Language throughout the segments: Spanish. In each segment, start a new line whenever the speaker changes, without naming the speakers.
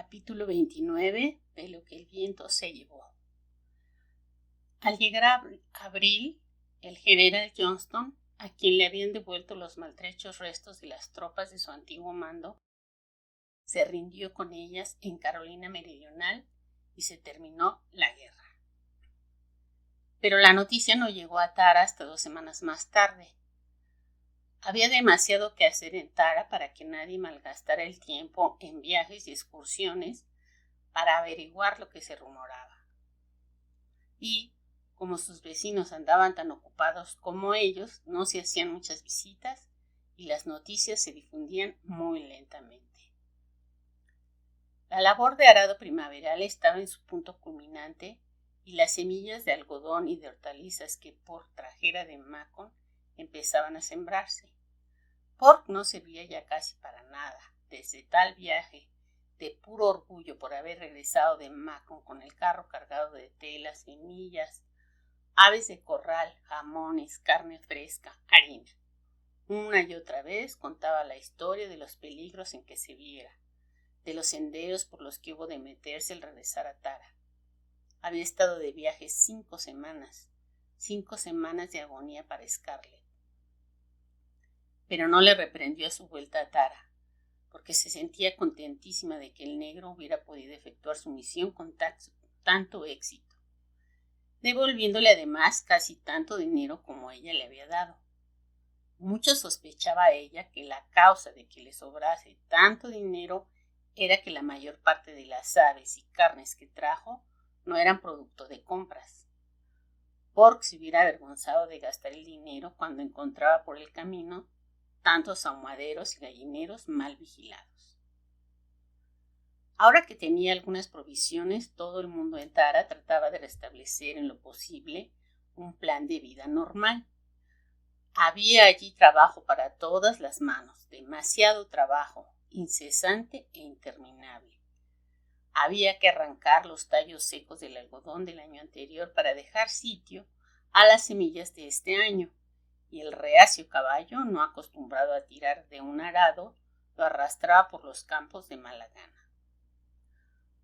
Capítulo 29 de lo que el viento se llevó. Al llegar a abril, el general Johnston, a quien le habían devuelto los maltrechos restos de las tropas de su antiguo mando, se rindió con ellas en Carolina Meridional y se terminó la guerra. Pero la noticia no llegó a Tara hasta 2 semanas más tarde. Había demasiado que hacer en Tara para que nadie malgastara el tiempo en viajes y excursiones para averiguar lo que se rumoraba. Y, como sus vecinos andaban tan ocupados como ellos, no se hacían muchas visitas y las noticias se difundían muy lentamente. La labor de arado primaveral estaba en su punto culminante y las semillas de algodón y de hortalizas que Pork trajera de Macon empezaban a sembrarse. Pork no servía ya casi para nada. Desde tal viaje, de puro orgullo por haber regresado de Macon con el carro cargado de telas, semillas, aves de corral, jamones, carne fresca, harina. Una y otra vez contaba la historia de los peligros en que se viera, de los senderos por los que hubo de meterse al regresar a Tara. Había estado de viaje 5 semanas, 5 semanas de agonía para Scarlett. Pero no le reprendió a su vuelta a Tara, porque se sentía contentísima de que el negro hubiera podido efectuar su misión con tanto éxito, devolviéndole además casi tanto dinero como ella le había dado. Mucho sospechaba ella que la causa de que le sobrase tanto dinero era que la mayor parte de las aves y carnes que trajo no eran producto de compras. Pork se hubiera avergonzado de gastar el dinero cuando encontraba por el camino tantos ahumaderos y gallineros mal vigilados. Ahora que tenía algunas provisiones, todo el mundo en Tara trataba de restablecer en lo posible un plan de vida normal. Había allí trabajo para todas las manos, demasiado trabajo, incesante e interminable. Había que arrancar los tallos secos del algodón del año anterior para dejar sitio a las semillas de este año, y el reacio caballo, no acostumbrado a tirar de un arado, lo arrastraba por los campos de mala gana.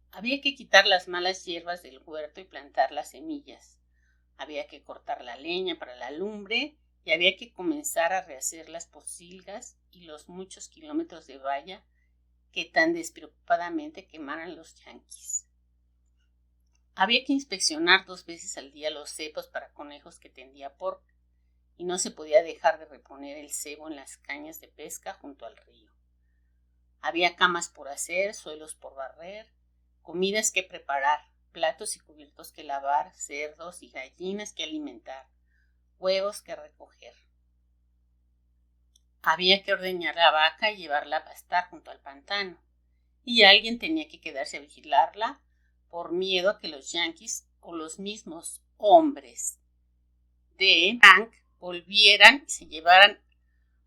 Había que quitar las malas hierbas del huerto y plantar las semillas. Había que cortar la leña para la lumbre y había que comenzar a rehacer las pocilgas y los muchos kilómetros de valla que tan despreocupadamente quemaran los yanquis. Había que inspeccionar 2 veces al día los cepos para conejos que tendía Pork, y no se podía dejar de reponer el cebo en las cañas de pesca junto al río. Había camas por hacer, suelos por barrer, comidas que preparar, platos y cubiertos que lavar, cerdos y gallinas que alimentar, huevos que recoger. Había que ordeñar la vaca y llevarla a pastar junto al pantano, y alguien tenía que quedarse a vigilarla por miedo a que los yanquis o los mismos hombres de Hank volvieran y se llevaran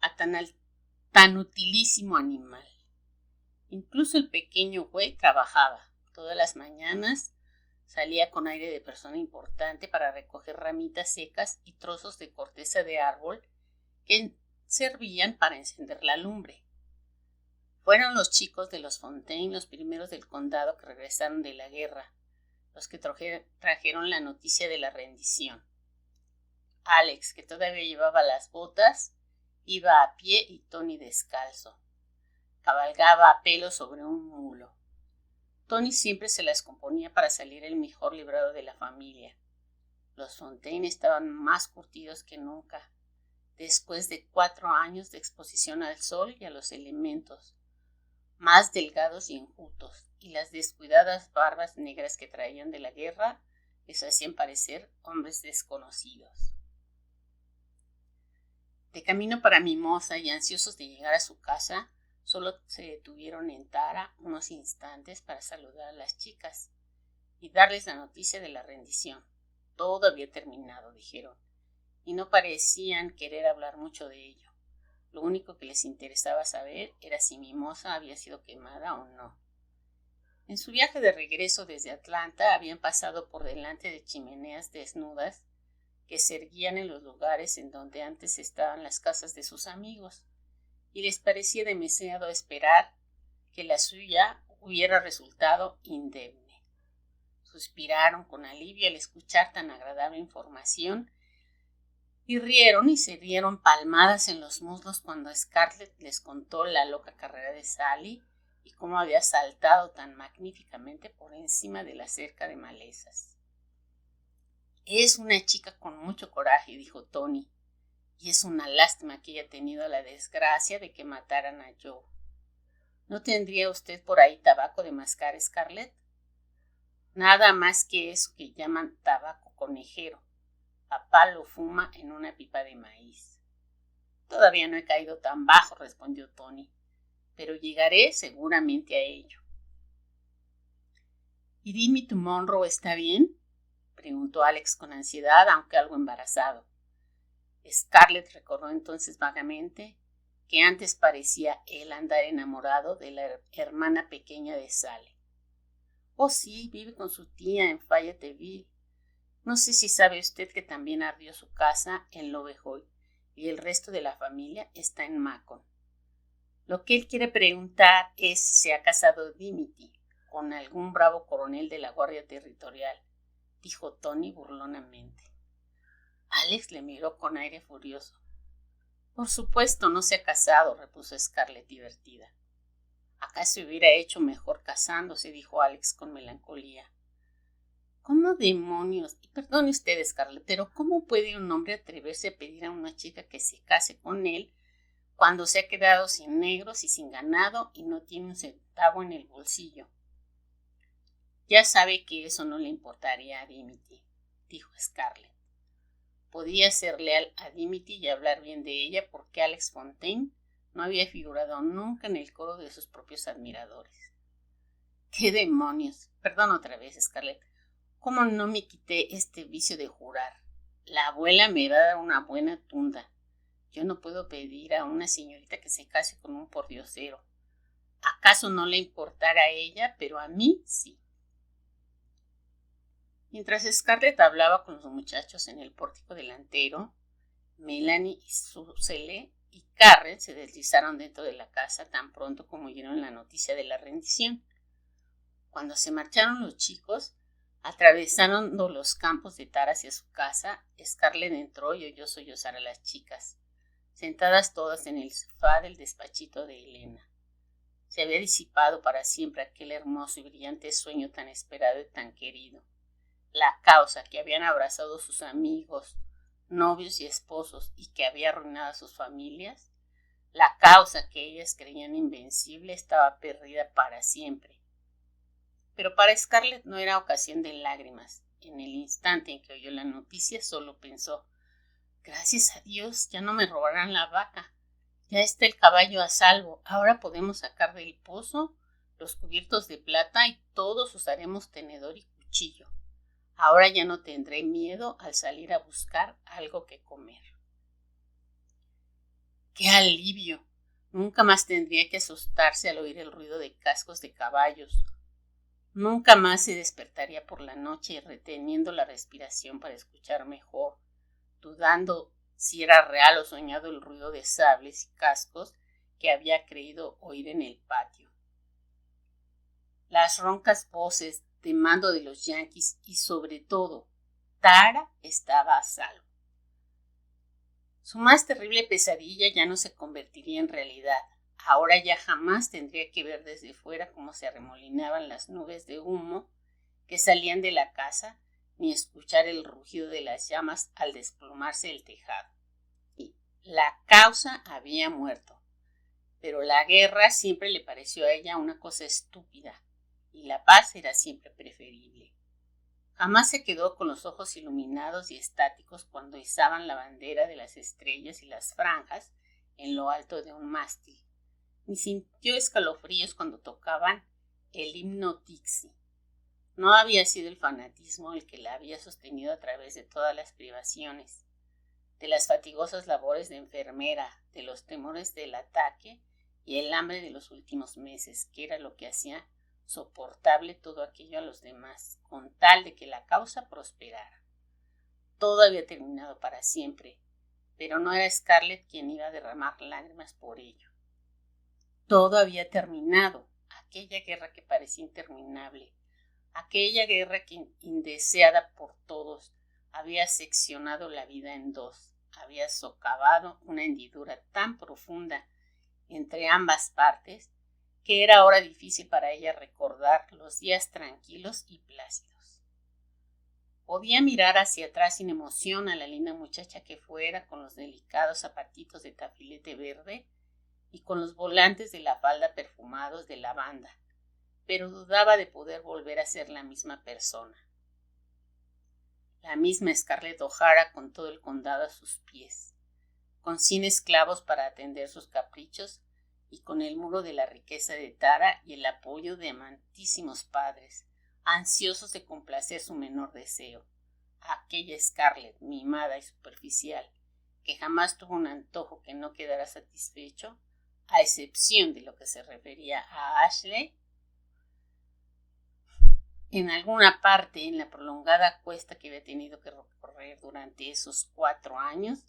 a tan utilísimo animal. Incluso el pequeño güey trabajaba. Todas las mañanas salía con aire de persona importante para recoger ramitas secas y trozos de corteza de árbol que servían para encender la lumbre. Fueron los chicos de los Fontaine los primeros del condado que regresaron de la guerra, los que trajeron la noticia de la rendición. Alex, que todavía llevaba las botas, iba a pie y Tony descalzo. Cabalgaba a pelo sobre un mulo. Tony siempre se las componía para salir el mejor librado de la familia. Los Fontaine estaban más curtidos que nunca, después de 4 años de exposición al sol y a los elementos, más delgados y enjutos, y las descuidadas barbas negras que traían de la guerra les hacían parecer hombres desconocidos. De camino para Mimosa y ansiosos de llegar a su casa, solo se detuvieron en Tara unos instantes para saludar a las chicas y darles la noticia de la rendición. Todo había terminado, dijeron, y no parecían querer hablar mucho de ello. Lo único que les interesaba saber era si Mimosa había sido quemada o no. En su viaje de regreso desde Atlanta habían pasado por delante de chimeneas desnudas que se erguían en los lugares en donde antes estaban las casas de sus amigos, y les parecía demasiado esperar que la suya hubiera resultado indemne. Suspiraron con alivio al escuchar tan agradable información y rieron y se dieron palmadas en los muslos cuando Scarlett les contó la loca carrera de Sally y cómo había saltado tan magníficamente por encima de la cerca de malezas. Es una chica con mucho coraje, dijo Tony, y es una lástima que haya tenido la desgracia de que mataran a Joe. ¿No tendría usted por ahí tabaco de mascar, Scarlett? Nada más que eso que llaman tabaco conejero. Papá lo fuma en una pipa de maíz. Todavía no he caído tan bajo, respondió Tony, pero llegaré seguramente a ello. ¿Y Dimity Monroe está bien?, preguntó Alex con ansiedad, aunque algo embarazado. Scarlett recordó entonces vagamente que antes parecía él andar enamorado de la hermana pequeña de Sally. Oh sí, vive con su tía en Fayetteville. No sé si sabe usted que también ardió su casa en Lovejoy y el resto de la familia está en Macon. Lo que él quiere preguntar es si se ha casado Dimity con algún bravo coronel de la Guardia Territorial, dijo Tony burlonamente. Alex le miró con aire furioso. Por supuesto no se ha casado, repuso Scarlett divertida. Acá se hubiera hecho mejor casándose, dijo Alex con melancolía. ¿Cómo demonios? Y perdone usted, Scarlett, pero ¿cómo puede un hombre atreverse a pedir a una chica que se case con él cuando se ha quedado sin negros y sin ganado y no tiene un centavo en el bolsillo? Ya sabe que eso no le importaría a Dimity, dijo Scarlett. Podía ser leal a Dimity y hablar bien de ella porque Alex Fontaine no había figurado nunca en el coro de sus propios admiradores. ¡Qué demonios! Perdón otra vez, Scarlett. ¿Cómo no me quité este vicio de jurar? La abuela me va a dar una buena tunda. Yo no puedo pedir a una señorita que se case con un pordiosero. ¿Acaso no le importara a ella, pero a mí sí? Mientras Scarlett hablaba con los muchachos en el pórtico delantero, Melanie y Susele y Karen se deslizaron dentro de la casa tan pronto como oyeron la noticia de la rendición. Cuando se marcharon los chicos, atravesando los campos de Tara hacia su casa, Scarlett entró y oyó sollozar a las chicas, sentadas todas en el sofá del despachito de Elena. Se había disipado para siempre aquel hermoso y brillante sueño tan esperado y tan querido. La causa que habían abrazado sus amigos, novios y esposos y que había arruinado a sus familias, la causa que ellas creían invencible, estaba perdida para siempre. Pero para Scarlett no era ocasión de lágrimas. En el instante en que oyó la noticia solo pensó: gracias a Dios, ya no me robarán la vaca, ya está el caballo a salvo, ahora podemos sacar del pozo los cubiertos de plata y todos usaremos tenedor y cuchillo. Ahora ya no tendré miedo al salir a buscar algo que comer. ¡Qué alivio! Nunca más tendría que asustarse al oír el ruido de cascos de caballos. Nunca más se despertaría por la noche reteniendo la respiración para escuchar mejor, dudando si era real o soñado el ruido de sables y cascos que había creído oír en el patio. Las roncas voces de mando de los yanquis y sobre todo Tara estaba a salvo. Su más terrible pesadilla ya no se convertiría en realidad. Ahora ya jamás tendría que ver desde fuera cómo se arremolinaban las nubes de humo que salían de la casa, ni escuchar el rugido de las llamas al desplomarse el tejado. Y la causa había muerto, pero la guerra siempre le pareció a ella una cosa estúpida, y la paz era siempre preferible. Jamás se quedó con los ojos iluminados y estáticos cuando izaban la bandera de las estrellas y las franjas en lo alto de un mástil, ni sintió escalofríos cuando tocaban el himno Dixie. No había sido el fanatismo el que la había sostenido a través de todas las privaciones, de las fatigosas labores de enfermera, de los temores del ataque y el hambre de los últimos meses, que era lo que hacía soportable todo aquello a los demás, con tal de que la causa prosperara. Todo había terminado para siempre, pero no era Scarlett quien iba a derramar lágrimas por ello. Todo había terminado aquella guerra que parecía interminable, aquella guerra que, indeseada por todos, había seccionado la vida en dos, había socavado una hendidura tan profunda entre ambas partes que era ahora difícil para ella recordar los días tranquilos y plácidos. Podía mirar hacia atrás sin emoción a la linda muchacha que fuera con los delicados zapatitos de tafilete verde y con los volantes de la falda perfumados de lavanda, pero dudaba de poder volver a ser la misma persona. La misma Scarlett O'Hara con todo el condado a sus pies, con 100 esclavos para atender sus caprichos y con el muro de la riqueza de Tara y el apoyo de amantísimos padres, ansiosos de complacer su menor deseo. Aquella Scarlett mimada y superficial, que jamás tuvo un antojo que no quedara satisfecho, a excepción de lo que se refería a Ashley. En alguna parte, en la prolongada cuesta que había tenido que recorrer durante esos 4 años,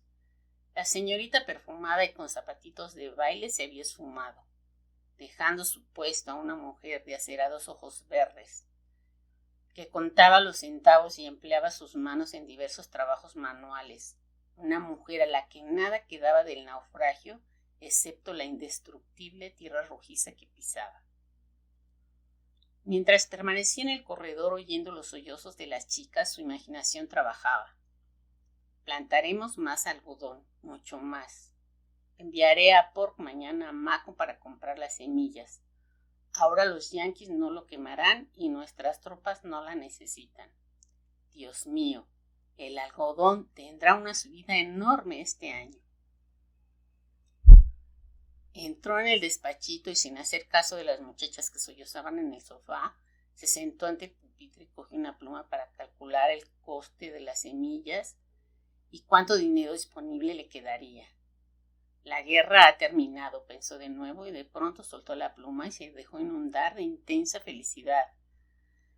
la señorita perfumada y con zapatitos de baile se había esfumado, dejando su puesto a una mujer de acerados ojos verdes, que contaba los centavos y empleaba sus manos en diversos trabajos manuales, una mujer a la que nada quedaba del naufragio excepto la indestructible tierra rojiza que pisaba. Mientras permanecía en el corredor oyendo los sollozos de las chicas, su imaginación trabajaba. Plantaremos más algodón, mucho más. Enviaré a Pork mañana a Mako para comprar las semillas. Ahora los yanquis no lo quemarán y nuestras tropas no la necesitan. Dios mío, el algodón tendrá una subida enorme este año. Entró en el despachito y sin hacer caso de las muchachas que sollozaban en el sofá, se sentó ante el pupitre y cogió una pluma para calcular el coste de las semillas y cuánto dinero disponible le quedaría. La guerra ha terminado, pensó de nuevo y de pronto soltó la pluma y se dejó inundar de intensa felicidad.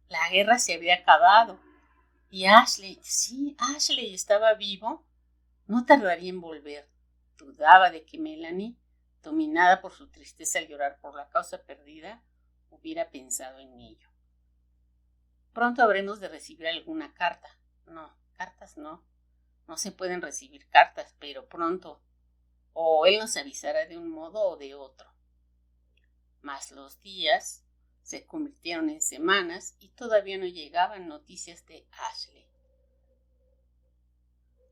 La guerra se había acabado y Ashley estaba vivo. No tardaría en volver. Dudaba de que Melanie, dominada por su tristeza al llorar por la causa perdida, hubiera pensado en ello. Pronto habremos de recibir alguna carta. No, cartas no. No se pueden recibir cartas, pero pronto. O él nos avisará de un modo o de otro. Mas los días se convirtieron en semanas y todavía no llegaban noticias de Ashley.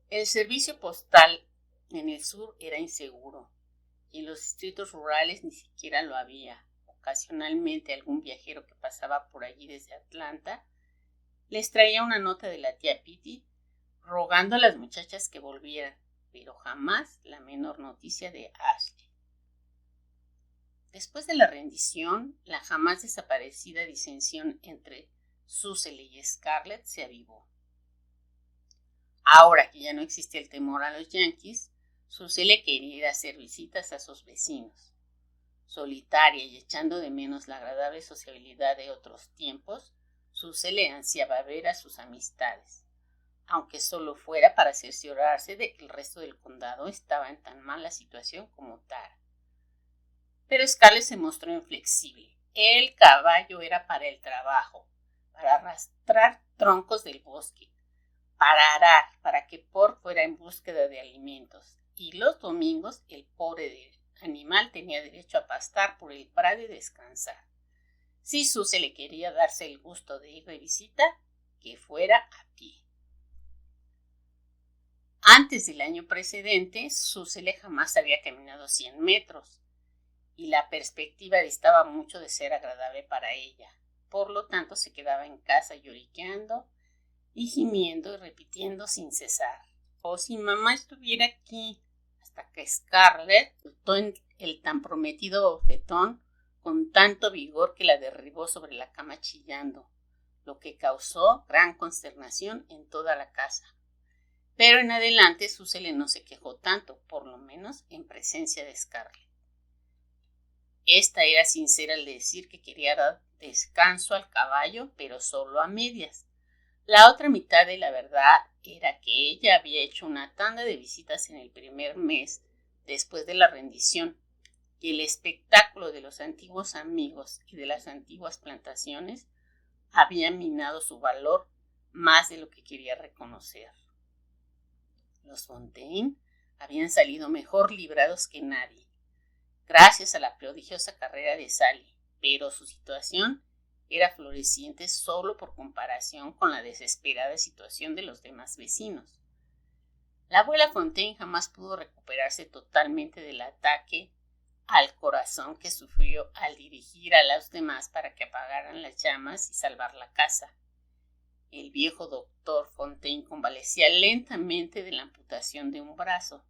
El servicio postal en el sur era inseguro y en los distritos rurales ni siquiera lo había. Ocasionalmente algún viajero que pasaba por allí desde Atlanta les traía una nota de la tía Pitty rogando a las muchachas que volvieran, pero jamás la menor noticia de Ashley. Después de la rendición, la jamás desaparecida disensión entre Susele y Scarlett se avivó. Ahora que ya no existía el temor a los yanquis, Susele quería ir a hacer visitas a sus vecinos. Solitaria y echando de menos la agradable sociabilidad de otros tiempos, Susele ansiaba ver a sus amistades, aunque solo fuera para cerciorarse de que el resto del condado estaba en tan mala situación como Tara. Pero Scarlett se mostró inflexible. El caballo era para el trabajo, para arrastrar troncos del bosque, para arar, para que Pork fuera en búsqueda de alimentos, y los domingos el pobre animal tenía derecho a pastar por el prado y descansar. Si Susie le quería darse el gusto de ir de visita, que fuera a pie. Antes del año precedente, Susele jamás había caminado 100 metros y la perspectiva distaba mucho de ser agradable para ella. Por lo tanto, se quedaba en casa lloriqueando y gimiendo y repitiendo sin cesar: «Oh, si mamá estuviera aquí», hasta que Scarlett soltó el tan prometido bofetón con tanto vigor que la derribó sobre la cama chillando, lo que causó gran consternación en toda la casa. Pero en adelante Susele no se quejó tanto, por lo menos en presencia de Scarlett. Esta era sincera al decir que quería dar descanso al caballo, pero solo a medias. La otra mitad de la verdad era que ella había hecho una tanda de visitas en el primer mes después de la rendición, que el espectáculo de los antiguos amigos y de las antiguas plantaciones había minado su valor más de lo que quería reconocer. Los Fontaine habían salido mejor librados que nadie, gracias a la prodigiosa carrera de Sally, pero su situación era floreciente solo por comparación con la desesperada situación de los demás vecinos. La abuela Fontaine jamás pudo recuperarse totalmente del ataque al corazón que sufrió al dirigir a los demás para que apagaran las llamas y salvar la casa. El viejo doctor Fontaine convalecía lentamente de la amputación de un brazo.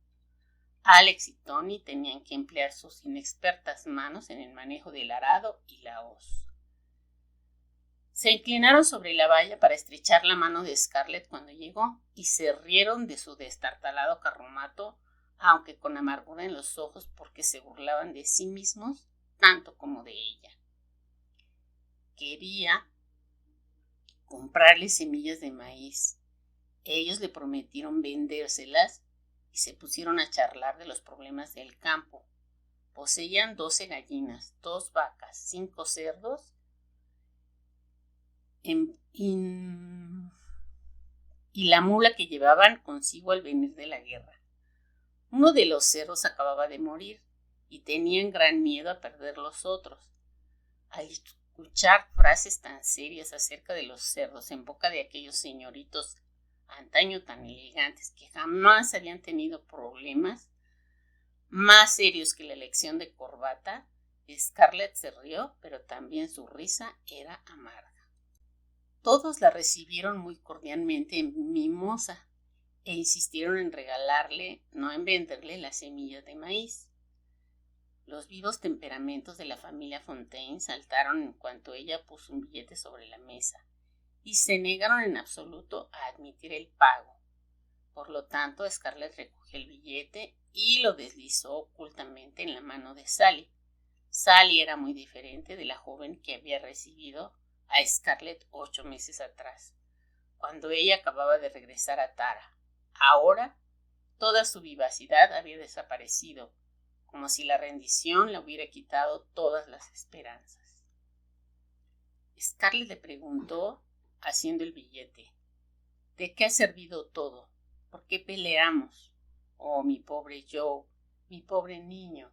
Alex y Tony tenían que emplear sus inexpertas manos en el manejo del arado y la hoz. Se inclinaron sobre la valla para estrechar la mano de Scarlett cuando llegó y se rieron de su destartalado carromato, aunque con amargura en los ojos porque se burlaban de sí mismos tanto como de ella. Quería comprarle semillas de maíz. Ellos le prometieron vendérselas y se pusieron a charlar de los problemas del campo. Poseían 12 gallinas, 2 vacas, 5 cerdos y la mula que llevaban consigo al venir de la guerra. Uno de los cerdos acababa de morir y tenían gran miedo a perder los otros. Al escuchar frases tan serias acerca de los cerdos en boca de aquellos señoritos antaño tan elegantes que jamás habían tenido problemas más serios que la elección de corbata, Scarlett se rió, pero también su risa era amarga. Todos la recibieron muy cordialmente en Mimosa e insistieron en regalarle, no en venderle, las semillas de maíz. Los vivos temperamentos de la familia Fontaine saltaron en cuanto ella puso un billete sobre la mesa y se negaron en absoluto a admitir el pago. Por lo tanto, Scarlett recogió el billete y lo deslizó ocultamente en la mano de Sally. Sally era muy diferente de la joven que había recibido a Scarlett 8 meses atrás, cuando ella acababa de regresar a Tara. Ahora, toda su vivacidad había desaparecido, como si la rendición le hubiera quitado todas las esperanzas. Scarlett le preguntó, haciendo el billete, ¿de qué ha servido todo? ¿Por qué peleamos? Oh, mi pobre Joe, mi pobre niño.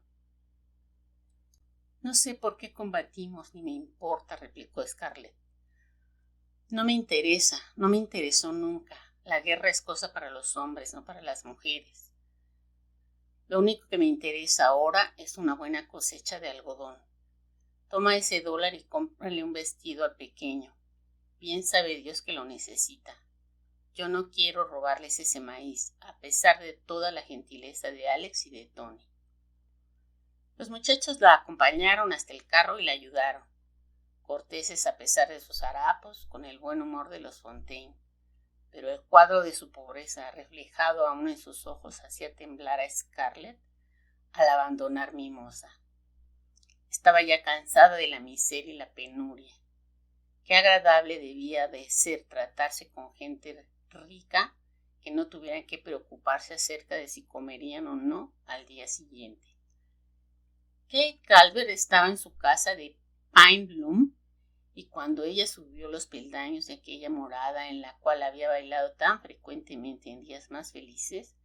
No sé por qué combatimos, ni me importa, replicó Scarlett. No me interesa, no me interesó nunca. La guerra es cosa para los hombres, no para las mujeres. Lo único que me interesa ahora es una buena cosecha de algodón. Toma ese $1 y cómprale un vestido al pequeño. Bien sabe Dios que lo necesita. Yo no quiero robarles ese maíz, a pesar de toda la gentileza de Alex y de Tony. Los muchachos la acompañaron hasta el carro y la ayudaron, corteses a pesar de sus harapos, con el buen humor de los Fontaine. Pero el cuadro de su pobreza, reflejado aún en sus ojos, hacía temblar a Scarlett al abandonar Mimosa. Estaba ya cansada de la miseria y la penuria. Qué agradable debía de ser tratarse con gente rica que no tuvieran que preocuparse acerca de si comerían o no al día siguiente. Kate Calvert estaba en su casa de Pine Bloom y cuando ella subió los peldaños de aquella morada en la cual había bailado tan frecuentemente en días más felices,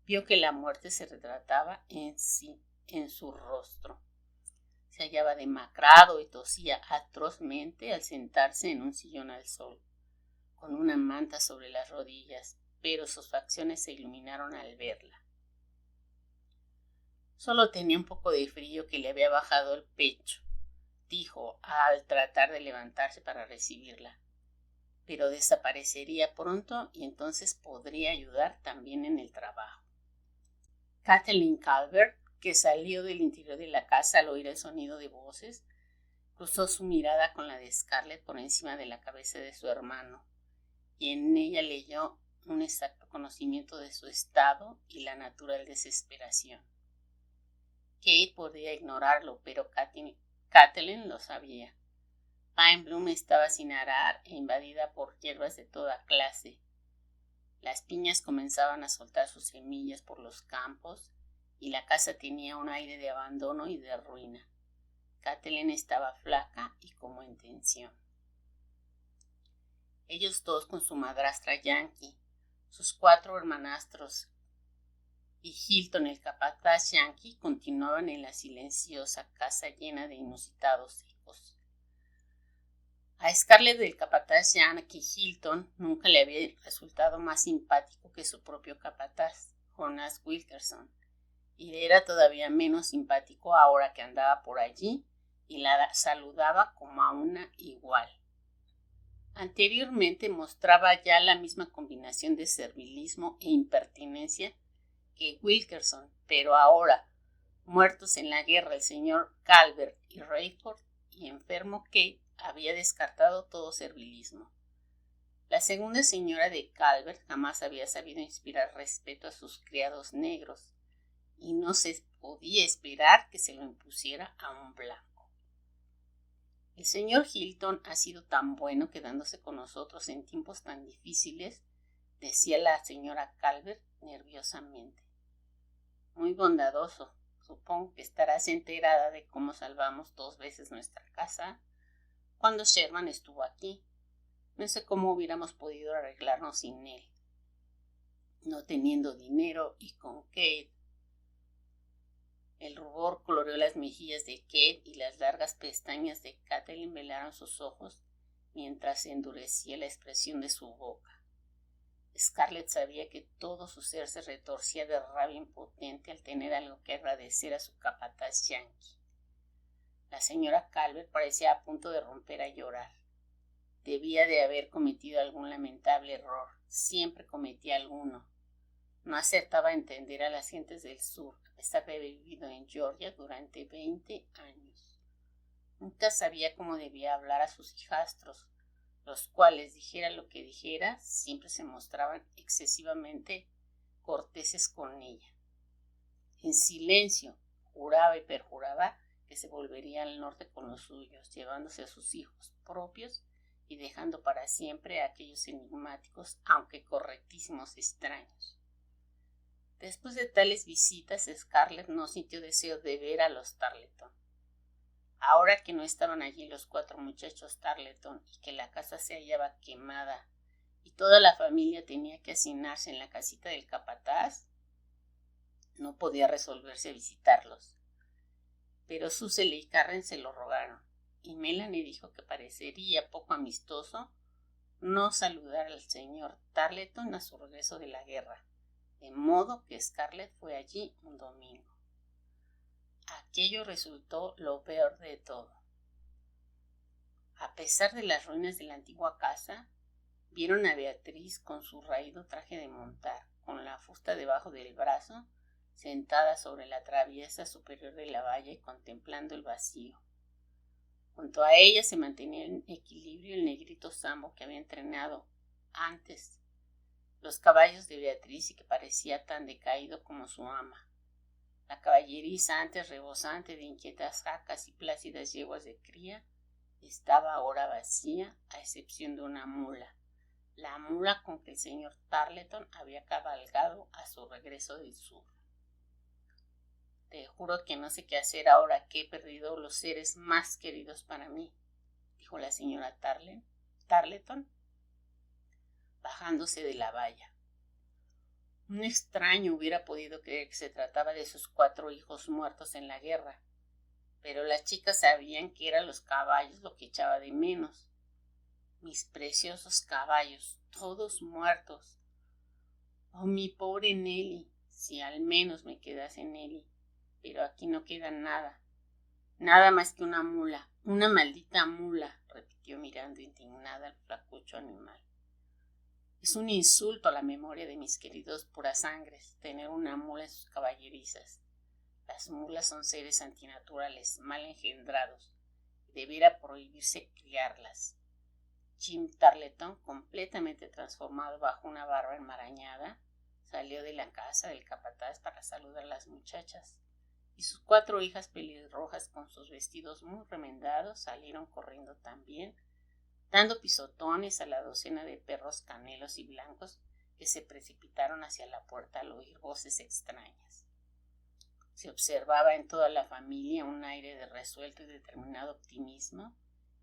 vio que la muerte se retrataba en su rostro. Se hallaba demacrado y tosía atrozmente al sentarse en un sillón al sol, con una manta sobre las rodillas, pero sus facciones se iluminaron al verla. Solo tenía un poco de frío que le había bajado el pecho, dijo al tratar de levantarse para recibirla, pero desaparecería pronto y entonces podría ayudar también en el trabajo. Kathleen Calvert, que salió del interior de la casa al oír el sonido de voces, cruzó su mirada con la de Scarlett por encima de la cabeza de su hermano, y en ella leyó un exacto conocimiento de su estado y la natural desesperación. Kate podía ignorarlo, pero Kathleen lo sabía. Pine Bloom estaba sin arar e invadida por hierbas de toda clase. Las piñas comenzaban a soltar sus semillas por los campos y la casa tenía un aire de abandono y de ruina. Kathleen estaba flaca y como en tensión. Ellos dos con su madrastra Yankee, sus 4 hermanastros y Hilton el capataz Yankee continuaban en la silenciosa casa llena de inusitados ecos. A Scarlett del capataz Yankee Hilton nunca le había resultado más simpático que su propio capataz, Jonas Wilkerson, y le era todavía menos simpático ahora que andaba por allí y la saludaba como a una igual. Anteriormente mostraba ya la misma combinación de servilismo e impertinencia que Wilkerson, pero ahora, muertos en la guerra el señor Calvert y Rayford y enfermo Kate, había descartado todo servilismo. La segunda señora de Calvert jamás había sabido inspirar respeto a sus criados negros, y no se podía esperar que se lo impusiera a un blanco. El señor Hilton ha sido tan bueno quedándose con nosotros en tiempos tan difíciles, decía la señora Calvert nerviosamente. Muy bondadoso. Supongo que estarás enterada de cómo salvamos 2 veces nuestra casa cuando Sherman estuvo aquí. No sé cómo hubiéramos podido arreglarnos sin él. No teniendo dinero y con Kate. El rubor coloreó las mejillas de Kate y las largas pestañas de Kathleen velaron sus ojos mientras se endurecía la expresión de su boca. Scarlett sabía que todo su ser se retorcía de rabia impotente al tener algo que agradecer a su capataz Yankee. La señora Calvert parecía a punto de romper a llorar. Debía de haber cometido algún lamentable error. Siempre cometía alguno. No acertaba a entender a las gentes del sur, a pesar de haber vivido en Georgia durante 20 años. Nunca sabía cómo debía hablar a sus hijastros, los cuales, dijera lo que dijera, siempre se mostraban excesivamente corteses con ella. En silencio, juraba y perjuraba que se volvería al norte con los suyos, llevándose a sus hijos propios y dejando para siempre a aquellos enigmáticos, aunque correctísimos extraños. Después de tales visitas, Scarlett no sintió deseo de ver a los Tarleton. Ahora que no estaban allí los 4 muchachos Tarleton y que la casa se hallaba quemada y toda la familia tenía que hacinarse en la casita del capataz, no podía resolverse a visitarlos. Pero Suselle y Karen se lo rogaron, y Melanie dijo que parecería poco amistoso no saludar al señor Tarleton a su regreso de la guerra, de modo que Scarlett fue allí un domingo. Aquello resultó lo peor de todo. A pesar de las ruinas de la antigua casa, vieron a Beatriz con su raído traje de montar, con la fusta debajo del brazo, sentada sobre la traviesa superior de la valla y contemplando el vacío. Junto a ella se mantenía en equilibrio el negrito Sambo que había entrenado antes los caballos de Beatriz y que parecía tan decaído como su ama. La caballeriza, antes rebosante de inquietas jacas y plácidas yeguas de cría, estaba ahora vacía, a excepción de una mula, la mula con que el señor Tarleton había cabalgado a su regreso del sur. Te juro que no sé qué hacer ahora que he perdido los seres más queridos para mí, dijo la señora Tarleton, bajándose de la valla. Un extraño hubiera podido creer que se trataba de sus 4 hijos muertos en la guerra, pero las chicas sabían que eran los caballos lo que echaba de menos. Mis preciosos caballos, todos muertos. Oh, mi pobre Nelly, si al menos me quedase Nelly, pero aquí no queda nada, nada más que una mula, una maldita mula, repitió mirando indignada al flacucho animal. Es un insulto a la memoria de mis queridos purasangres tener una mula en sus caballerizas. Las mulas son seres antinaturales, mal engendrados, y debiera prohibirse criarlas. Jim Tarleton, completamente transformado bajo una barba enmarañada, salió de la casa del capataz para saludar a las muchachas, y sus 4 hijas pelirrojas con sus vestidos muy remendados salieron corriendo también, dando pisotones a la docena de perros canelos y blancos que se precipitaron hacia la puerta al oír voces extrañas. Se observaba en toda la familia un aire de resuelto y determinado optimismo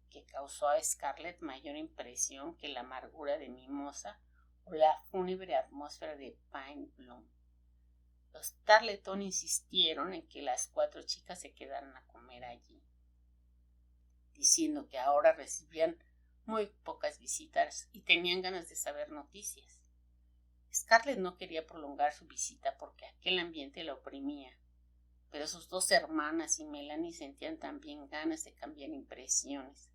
que causó a Scarlett mayor impresión que la amargura de Mimosa o la fúnebre atmósfera de Pine Bloom. Los Tarleton insistieron en que las 4 chicas se quedaran a comer allí, diciendo que ahora recibían muy pocas visitas y tenían ganas de saber noticias. Scarlett no quería prolongar su visita porque aquel ambiente la oprimía, pero sus 2 hermanas y Melanie sentían también ganas de cambiar impresiones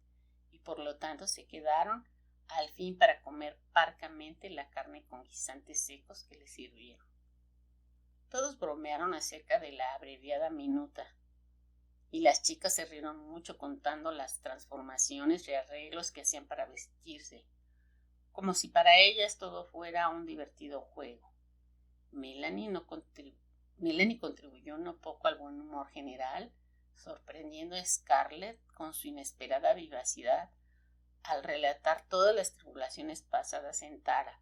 y por lo tanto se quedaron al fin para comer parcamente la carne con guisantes secos que les sirvieron. Todos bromearon acerca de la abreviada minuta y las chicas se rieron mucho contando las transformaciones y arreglos que hacían para vestirse, como si para ellas todo fuera un divertido juego. Melanie contribuyó no poco al buen humor general, sorprendiendo a Scarlett con su inesperada vivacidad al relatar todas las tribulaciones pasadas en Tara,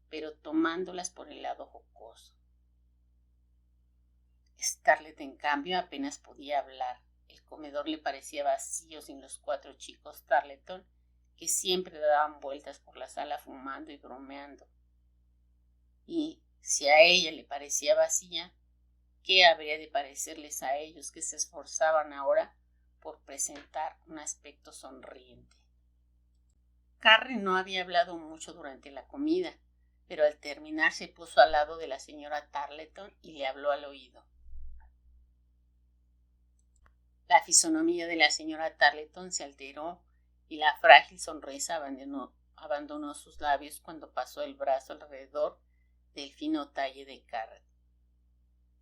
pero tomándolas por el lado jocoso. Scarlett, en cambio, apenas podía hablar. El comedor le parecía vacío sin los 4 chicos Tarleton que siempre daban vueltas por la sala fumando y bromeando. Y si a ella le parecía vacía, ¿qué habría de parecerles a ellos que se esforzaban ahora por presentar un aspecto sonriente? Carrie no había hablado mucho durante la comida, pero al terminar se puso al lado de la señora Tarleton y le habló al oído. La fisonomía de la señora Tarleton se alteró y la frágil sonrisa abandonó sus labios cuando pasó el brazo alrededor del fino talle de Carrie.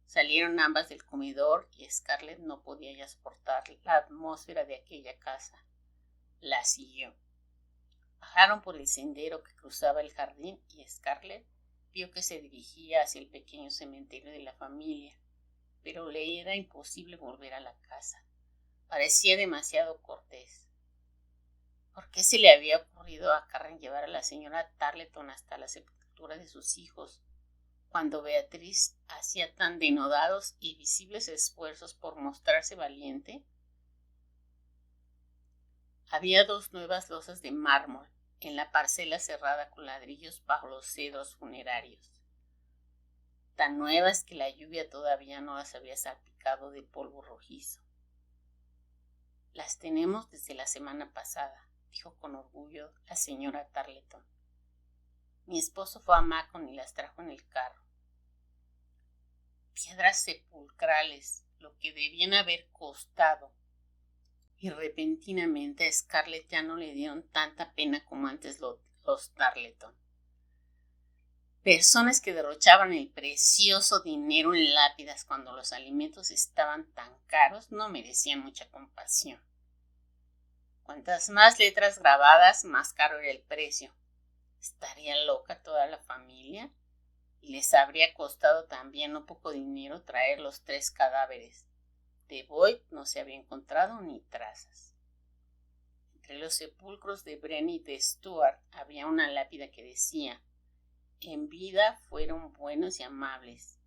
Salieron ambas del comedor y Scarlett no podía ya soportar la atmósfera de aquella casa. La siguió. Bajaron por el sendero que cruzaba el jardín y Scarlett vio que se dirigía hacia el pequeño cementerio de la familia, pero le era imposible volver a la casa. Parecía demasiado cortés. ¿Por qué se le había ocurrido a Karen llevar a la señora Tarleton hasta la sepultura de sus hijos, cuando Beatriz hacía tan denodados y visibles esfuerzos por mostrarse valiente? Había 2 nuevas losas de mármol en la parcela cerrada con ladrillos bajo los cedros funerarios, tan nuevas que la lluvia todavía no las había salpicado de polvo rojizo. Las tenemos desde la semana pasada, dijo con orgullo la señora Tarleton. Mi esposo fue a Macon y las trajo en el carro. Piedras sepulcrales, lo que debían haber costado. Y repentinamente a Scarlett ya no le dieron tanta pena como antes los Tarleton. Personas que derrochaban el precioso dinero en lápidas cuando los alimentos estaban tan caros no merecían mucha compasión. Cuantas más letras grabadas, más caro era el precio. ¿Estaría loca toda la familia? Y les habría costado también no poco dinero traer los 3 cadáveres. De Boyd no se había encontrado ni trazas. Entre los sepulcros de Brenny y de Stuart había una lápida que decía: en vida fueron buenos y amables,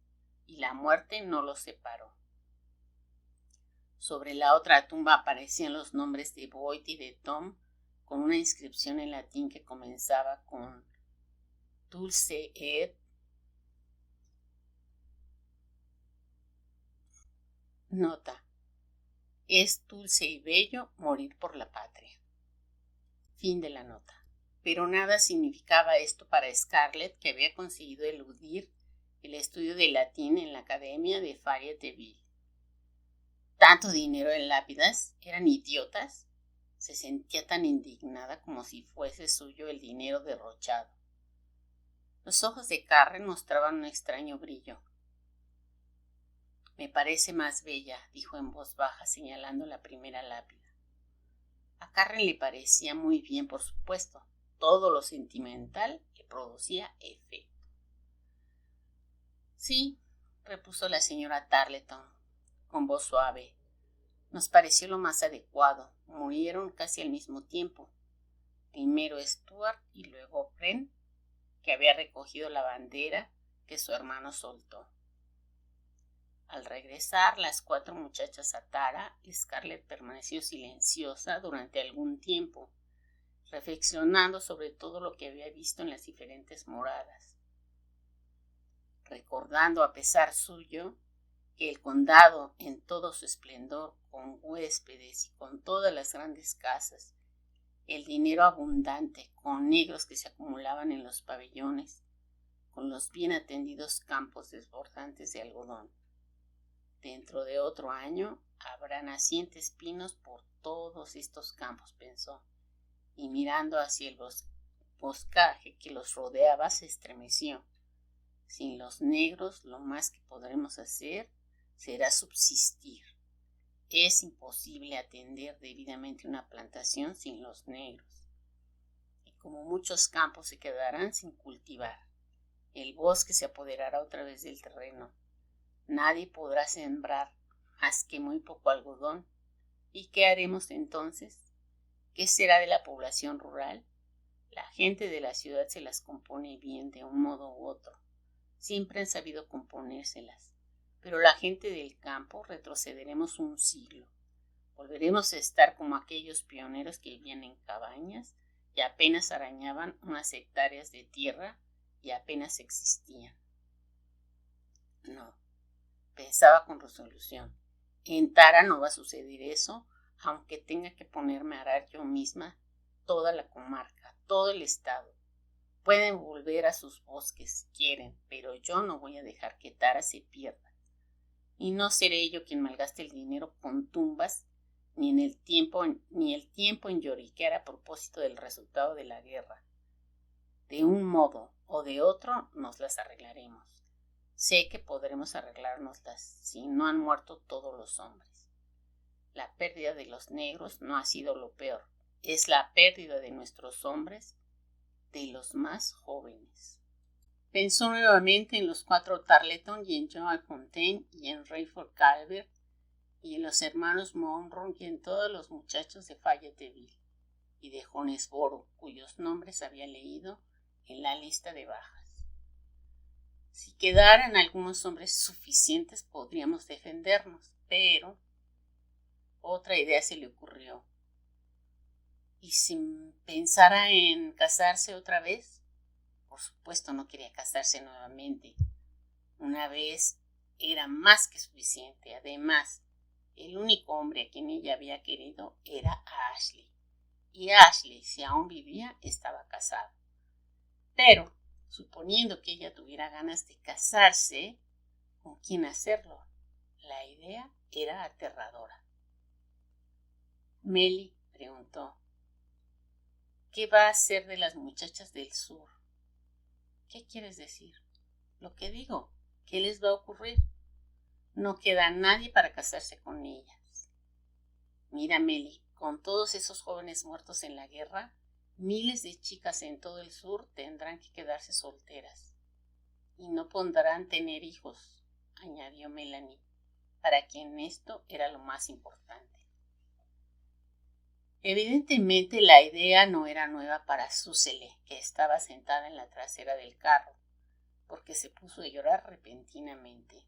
y la muerte no los separó. Sobre la otra tumba aparecían los nombres de Boyd y de Tom, con una inscripción en latín que comenzaba con Dulce et. Nota: es dulce y bello morir por la patria. Fin de la nota. Pero nada significaba esto para Scarlett, que había conseguido eludir el estudio de latín en la Academia de Fayetteville. ¿Tanto dinero en lápidas? ¿Eran idiotas? Se sentía tan indignada como si fuese suyo el dinero derrochado. Los ojos de Carrie mostraban un extraño brillo. Me parece más bella, dijo en voz baja, señalando la primera lápida. A Carrie le parecía muy bien, por supuesto. Todo lo sentimental le producía efecto. Sí, repuso la señora Tarleton con voz suave. Nos pareció lo más adecuado. Murieron casi al mismo tiempo. Primero Stuart y luego Bren, que había recogido la bandera que su hermano soltó. Al regresar las 4 muchachas a Tara, Scarlett permaneció silenciosa durante algún tiempo, reflexionando sobre todo lo que había visto en las diferentes moradas, recordando a pesar suyo que el condado en todo su esplendor, con huéspedes y con todas las grandes casas, el dinero abundante, con negros que se acumulaban en los pabellones, con los bien atendidos campos desbordantes de algodón. Dentro de otro año habrá nacientes pinos por todos estos campos, pensó, y mirando hacia el boscaje que los rodeaba se estremeció. Sin los negros, lo más que podremos hacer será subsistir. Es imposible atender debidamente una plantación sin los negros. Y como muchos campos se quedarán sin cultivar, el bosque se apoderará otra vez del terreno. Nadie podrá sembrar más que muy poco algodón. ¿Y qué haremos entonces? ¿Qué será de la población rural? La gente de la ciudad se las compone bien de un modo u otro. Siempre han sabido componérselas. Pero la gente del campo retrocederemos un siglo. Volveremos a estar como aquellos pioneros que vivían en cabañas y apenas arañaban unas hectáreas de tierra y apenas existían. No, pensaba con resolución. En Tara no va a suceder eso, aunque tenga que ponerme a arar yo misma toda la comarca, todo el estado. Pueden volver a sus bosques si quieren, pero yo no voy a dejar que Tara se pierda. Y no seré yo quien malgaste el dinero con tumbas, ni el tiempo en lloriquear a propósito del resultado de la guerra. De un modo o de otro nos las arreglaremos. Sé que podremos arreglárnoslas si no han muerto todos los hombres. La pérdida de los negros no ha sido lo peor, es la pérdida de nuestros hombres, de los más jóvenes. Pensó nuevamente en los 4 Tarleton y en Joan Fontaine y en Rayford Calvert y en los hermanos Monroe y en todos los muchachos de Fayetteville y de Jonesboro, cuyos nombres había leído en la lista de bajas. Si quedaran algunos hombres suficientes podríamos defendernos, pero otra idea se le ocurrió. ¿Y si pensara en casarse otra vez? Por supuesto no quería casarse nuevamente. Una vez era más que suficiente. Además, el único hombre a quien ella había querido era a Ashley. Y Ashley, si aún vivía, estaba casado. Pero, suponiendo que ella tuviera ganas de casarse, ¿con quién hacerlo? La idea era aterradora. Melly preguntó, ¿qué va a hacer de las muchachas del sur? ¿Qué quieres decir? Lo que digo, ¿qué les va a ocurrir? No queda nadie para casarse con ellas. Mira, Melly, con todos esos jóvenes muertos en la guerra, miles de chicas en todo el sur tendrán que quedarse solteras. Y no podrán tener hijos, añadió Melanie, para quien esto era lo más importante. Evidentemente la idea no era nueva para Susele, que estaba sentada en la trasera del carro, porque se puso a llorar repentinamente.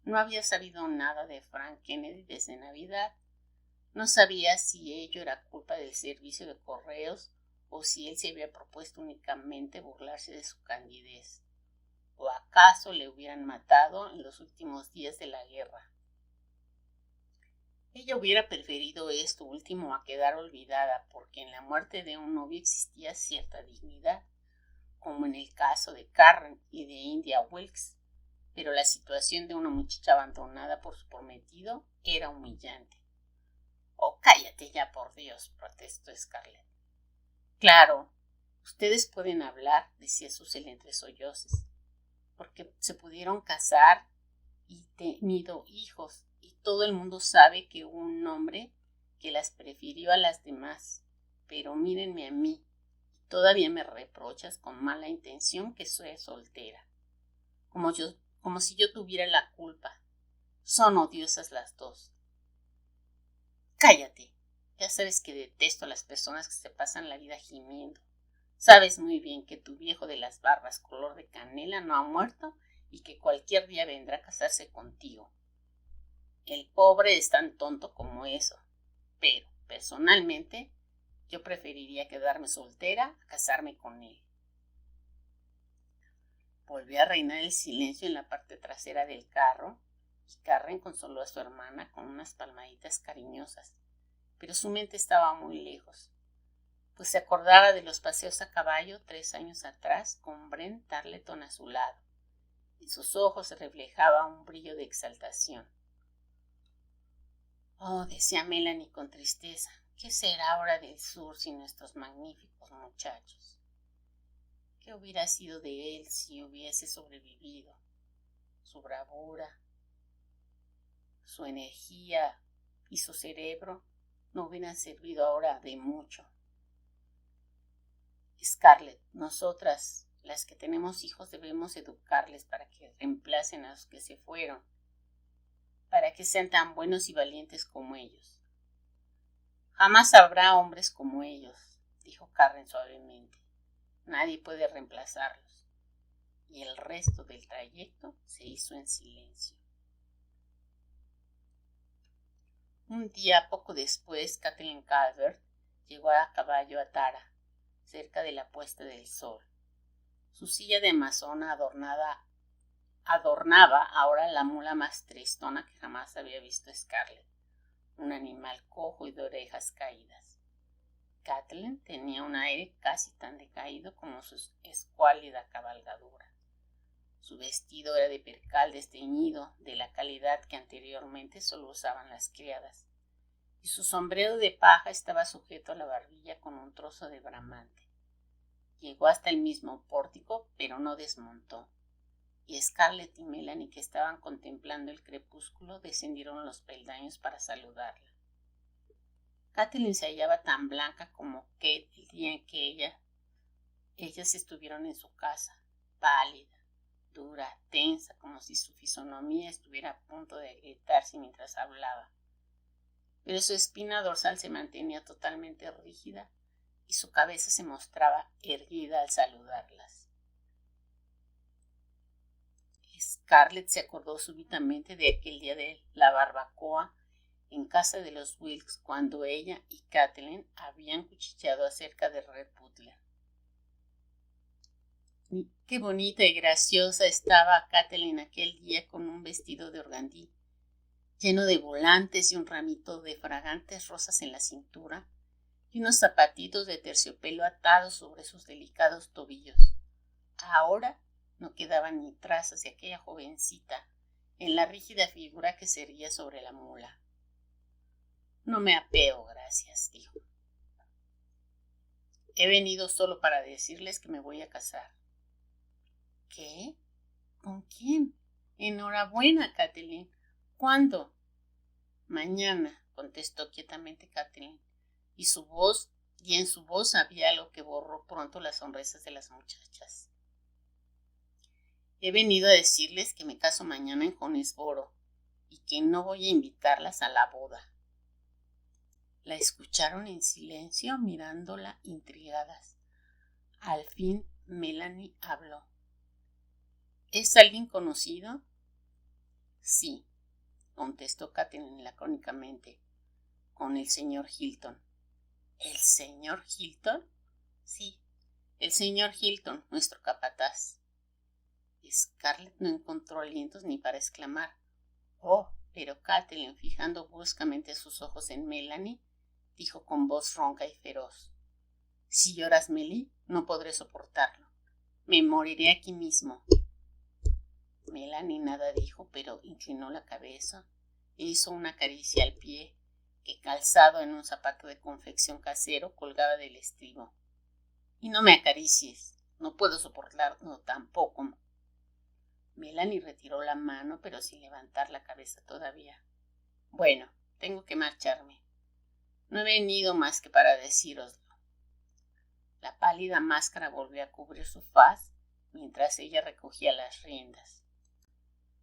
No había sabido nada de Frank Kennedy desde Navidad. No sabía si ello era culpa del servicio de correos o si él se había propuesto únicamente burlarse de su candidez. ¿O acaso le hubieran matado en los últimos días de la guerra? Ella hubiera preferido esto último a quedar olvidada, porque en la muerte de un novio existía cierta dignidad, como en el caso de Karen y de India Wilkes, pero la situación de una muchacha abandonada por su prometido era humillante. «Oh, cállate ya, por Dios», protestó Scarlett. «Claro, ustedes pueden hablar», decía Susel entre sollozos, «porque se pudieron casar y tenido hijos, y todo el mundo sabe que hubo un hombre que las prefirió a las demás. Pero mírenme a mí, y todavía me reprochas con mala intención que soy soltera, como si yo tuviera la culpa. Son odiosas las dos». «Cállate, ya sabes que detesto a las personas que se pasan la vida gimiendo. Sabes muy bien que tu viejo de las barbas color de canela no ha muerto y que cualquier día vendrá a casarse contigo. El pobre es tan tonto como eso, pero personalmente yo preferiría quedarme soltera a casarme con él. Volvió a reinar el silencio en la parte trasera del carro y Karen consoló a su hermana con unas palmaditas cariñosas, pero su mente estaba muy lejos, pues se acordaba de los paseos a caballo 3 años atrás con Brent Tarleton a su lado. En sus ojos se reflejaba un brillo de exaltación. Oh, decía Melanie con tristeza, ¿qué será ahora del sur sin nuestros magníficos muchachos? ¿Qué hubiera sido de él si hubiese sobrevivido? Su bravura, su energía y su cerebro no hubieran servido ahora de mucho. Scarlett, nosotras, las que tenemos hijos, debemos educarles para que reemplacen a los que se fueron, para que sean tan buenos y valientes como ellos. Jamás habrá hombres como ellos, dijo Karen suavemente. Nadie puede reemplazarlos. Y el resto del trayecto se hizo en silencio. Un día poco después, Kathleen Calvert llegó a caballo a Tara, cerca de la puesta del sol. Su silla de amazona adornaba ahora la mula más tristona que jamás había visto Scarlett, un animal cojo y de orejas caídas. Kathleen tenía un aire casi tan decaído como su escuálida cabalgadura. Su vestido era de percal desteñido, de la calidad que anteriormente solo usaban las criadas, y su sombrero de paja estaba sujeto a la barbilla con un trozo de bramante. Llegó hasta el mismo pórtico, pero no desmontó, y Scarlett y Melanie, que estaban contemplando el crepúsculo, descendieron los peldaños para saludarla. Kathleen se hallaba tan blanca como Kate el día en que ellas estuvieron en su casa, pálida, dura, tensa, como si su fisonomía estuviera a punto de agrietarse mientras hablaba. Pero su espina dorsal se mantenía totalmente rígida y su cabeza se mostraba erguida al saludarlas. Scarlett se acordó súbitamente de aquel día de la barbacoa en casa de los Wilkes, cuando ella y Kathleen habían cuchicheado acerca de Red Butler. Qué bonita y graciosa estaba Kathleen aquel día con un vestido de organdí, lleno de volantes y un ramito de fragantes rosas en la cintura, y unos zapatitos de terciopelo atados sobre sus delicados tobillos. Ahora no quedaban ni trazas de aquella jovencita en la rígida figura que se erguía sobre la mula. No me apeo, gracias, dijo. He venido solo para decirles que me voy a casar. ¿Qué? ¿Con quién? Enhorabuena, Kathleen. ¿Cuándo? Mañana, contestó quietamente Kathleen, y en su voz había algo que borró pronto las sonrisas de las muchachas. He venido a decirles que me caso mañana en Jonesboro y que no voy a invitarlas a la boda. La escucharon en silencio, mirándola intrigadas. Al fin Melanie habló. ¿Es alguien conocido? Sí, contestó Kathleen lacónicamente, con el señor Hilton. ¿El señor Hilton? Sí, el señor Hilton, nuestro capataz. Scarlett no encontró alientos ni para exclamar. Oh, pero Kathleen, fijando bruscamente sus ojos en Melanie, dijo con voz ronca y feroz. Si lloras, Melly, no podré soportarlo. Me moriré aquí mismo. Melanie nada dijo, pero inclinó la cabeza e hizo una caricia al pie, que calzado en un zapato de confección casero colgaba del estribo. Y no me acaricies, no puedo soportarlo tampoco. Melanie retiró la mano, pero sin levantar la cabeza todavía. Bueno, tengo que marcharme. No he venido más que para decíroslo. La pálida máscara volvió a cubrir su faz mientras ella recogía las riendas.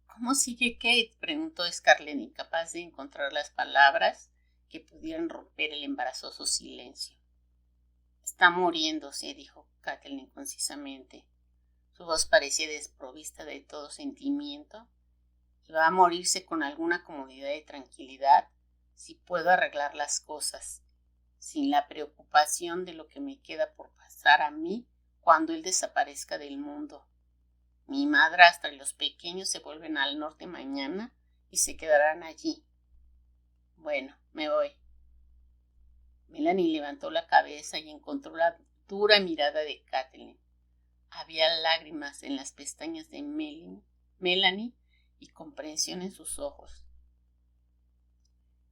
¿Cómo sigue Kate?, preguntó Scarlett, incapaz de encontrar las palabras que pudieran romper el embarazoso silencio. Está muriéndose, dijo Kathleen concisamente. Su voz parecía desprovista de todo sentimiento. Y va a morirse con alguna comodidad y tranquilidad si puedo arreglar las cosas, sin la preocupación de lo que me queda por pasar a mí cuando él desaparezca del mundo. Mi madrastra y los pequeños se vuelven al norte mañana y se quedarán allí. Bueno, me voy. Melanie levantó la cabeza y encontró la dura mirada de Kathleen. Había lágrimas en las pestañas de Melanie y comprensión en sus ojos.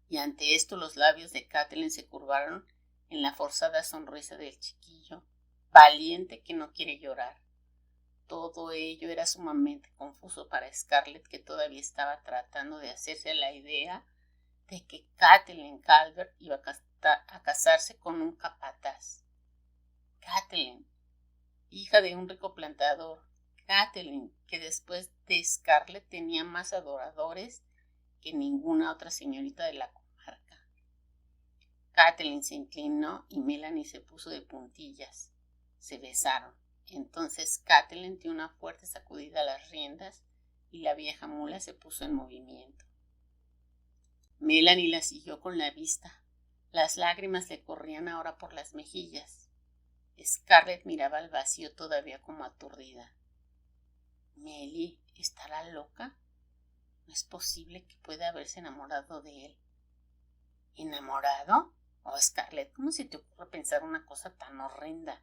Y ante esto los labios de Kathleen se curvaron en la forzada sonrisa del chiquillo, valiente que no quiere llorar. Todo ello era sumamente confuso para Scarlett, que todavía estaba tratando de hacerse la idea de que Kathleen Calvert iba a casarse con un capataz. Kathleen, hija de un rico plantador. Kathleen, que después de Scarlett tenía más adoradores que ninguna otra señorita de la comarca. Kathleen se inclinó y Melanie se puso de puntillas. Se besaron. Entonces Kathleen dio una fuerte sacudida a las riendas y la vieja mula se puso en movimiento. Melanie la siguió con la vista. Las lágrimas le corrían ahora por las mejillas. Scarlett miraba al vacío todavía como aturdida. ¿Melly estará loca? No es posible que pueda haberse enamorado de él. ¿Enamorado? Oh, Scarlett, ¿cómo se te ocurre pensar una cosa tan horrenda?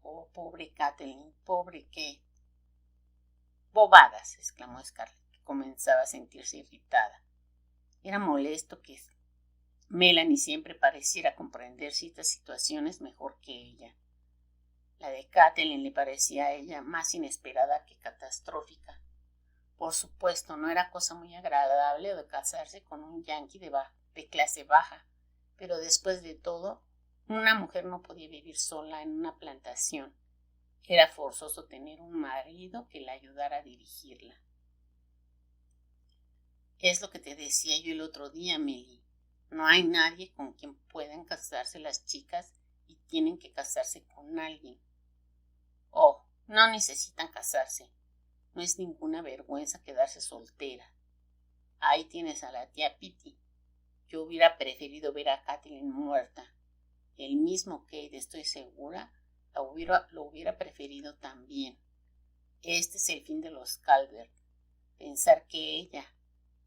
Oh, pobre Kathleen, pobre qué. Bobadas, exclamó Scarlett, que comenzaba a sentirse irritada. Era molesto que Melanie siempre pareciera comprender ciertas situaciones mejor que ella. La de Kathleen le parecía a ella más inesperada que catastrófica. Por supuesto, no era cosa muy agradable de casarse con un yanqui de clase baja, pero después de todo, una mujer no podía vivir sola en una plantación. Era forzoso tener un marido que la ayudara a dirigirla. Es lo que te decía yo el otro día, Melly. No hay nadie con quien puedan casarse las chicas y tienen que casarse con alguien. Oh, no necesitan casarse. No es ninguna vergüenza quedarse soltera. Ahí tienes a la tía Pitty. Yo hubiera preferido ver a Kathleen muerta. El mismo Kate, estoy segura, lo hubiera preferido también. Este es el fin de los Calvert.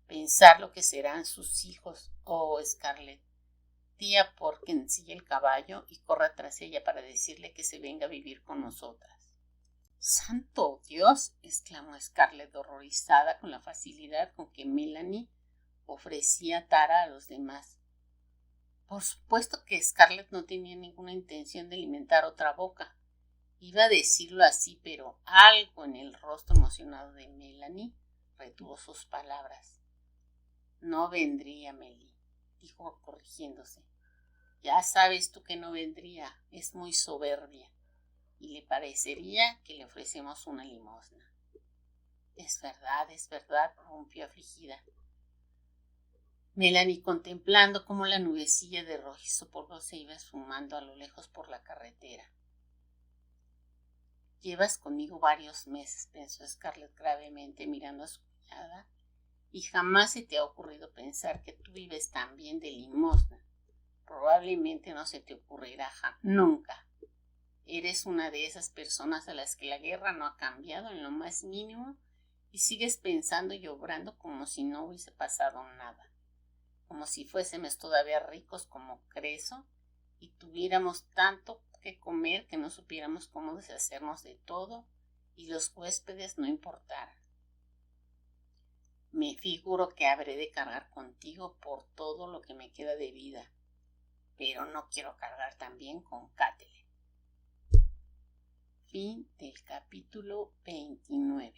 Pensar lo que serán sus hijos. Oh, Scarlett, tía porque ensille el caballo y corra tras ella para decirle que se venga a vivir con nosotras. ¡Santo Dios!, exclamó Scarlett, horrorizada con la facilidad con que Melanie ofrecía tara a los demás. Por supuesto que Scarlett no tenía ninguna intención de alimentar otra boca. Iba a decirlo así, pero algo en el rostro emocionado de Melanie retuvo sus palabras. No vendría, Melly, dijo corrigiéndose. Ya sabes tú que no vendría, es muy soberbia, y le parecería que le ofrecemos una limosna. Es verdad, rompió afligida Melanie, contemplando cómo la nubecilla de rojizo polvo se iba esfumando a lo lejos por la carretera. Llevas conmigo varios meses, pensó Scarlett gravemente mirando a su cuñada, y jamás se te ha ocurrido pensar que tú vives también de limosna. Probablemente no se te ocurrirá nunca. Eres una de esas personas a las que la guerra no ha cambiado en lo más mínimo y sigues pensando y obrando como si no hubiese pasado nada. Como si fuésemos todavía ricos como Creso y tuviéramos tanto que comer que no supiéramos cómo deshacernos de todo y los huéspedes no importaran. Me figuro que habré de cargar contigo por todo lo que me queda de vida, pero no quiero cargar también con Kathleen. Fin del capítulo 29.